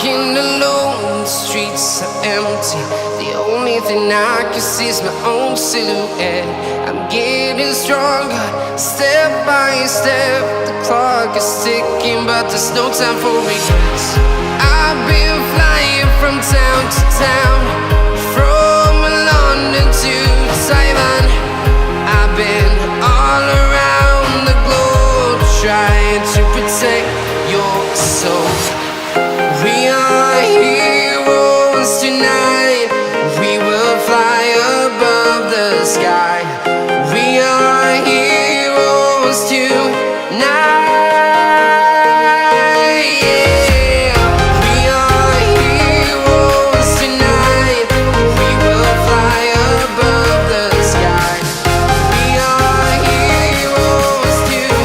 walking alone, the streets are empty. The only thing I can see is my own silhouette. I'm getting stronger, step by step. The clock is ticking, but there's no time for regrets. I've been flying from town to town, from London to Taiwan. I've been all around the globe, trying to protect your soul. We are heroes tonight. We will fly above the sky. We are heroes tonight. Yeah. We are heroes tonight. We will fly above the sky. We are heroes tonight.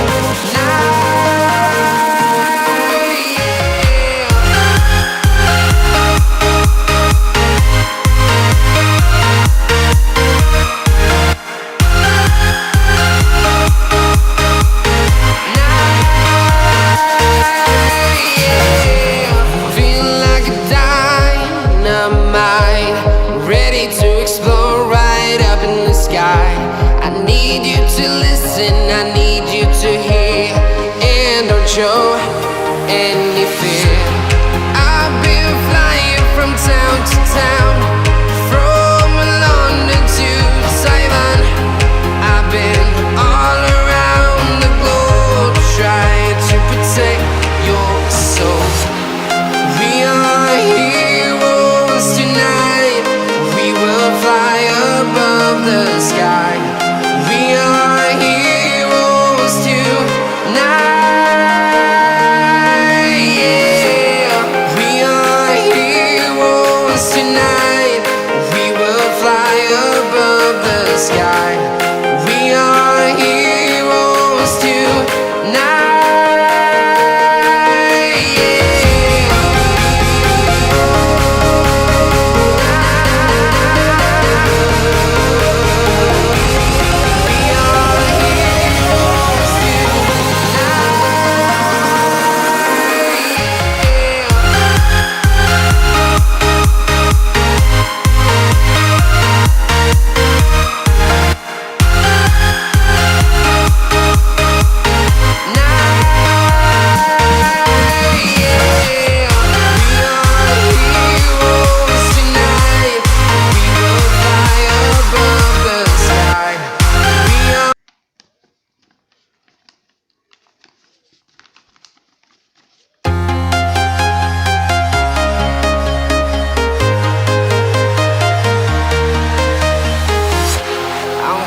Ready to explore right up in the sky. I need you to listen, I need you to hear, and don't show any fear. I've been flying from town to town, from London to Taiwan. I've been all around the globe, trying to protect your soul. We are heroes tonight. We will fly above the sky. We are heroes tonight. Yeah. We are heroes tonight. We will fly above the sky. We are heroes tonight.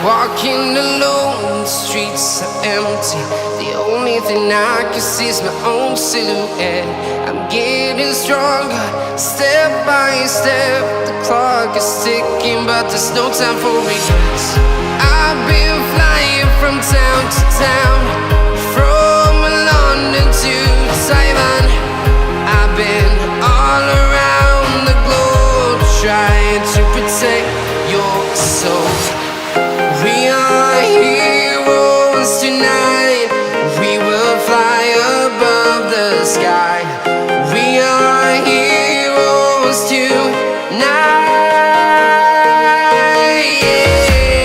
Walking alone, the streets are empty. The only thing I can see is my own silhouette. I'm getting stronger, step by step. The clock is ticking, but there's no time for regrets. I've been flying from town to town, from London to Taiwan. I've been all around the globe, trying to protect your soul. We are heroes tonight. We will fly above the sky. We are heroes tonight. Yeah.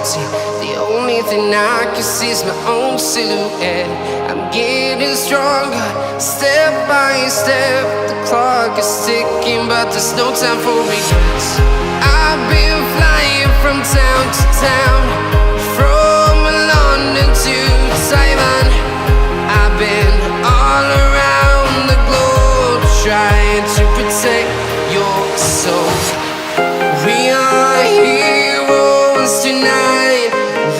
empty. The only thing I can see is my own silhouette. I'm getting stronger, step by step. The clock is ticking, but there's no time for regrets. I've been flying from town to town, from London to Taiwan. I've been all around the globe, trying to protect your soul. We are heroes tonight.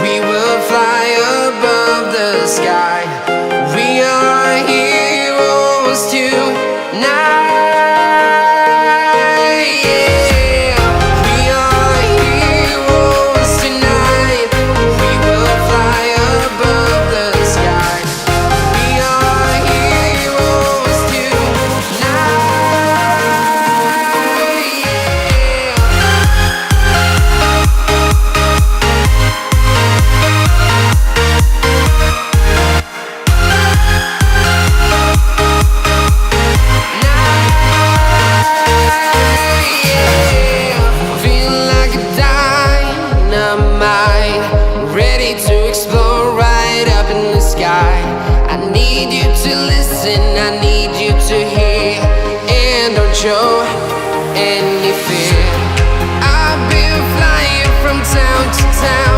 We will fly above the sky. We are heroes tonight. Yeah. We are heroes tonight. We will fly above the sky. We are heroes tonight. Ready to explore right up in the sky. I need you to listen, I need you to hear, and don't show any fear. I've been flying from town to town.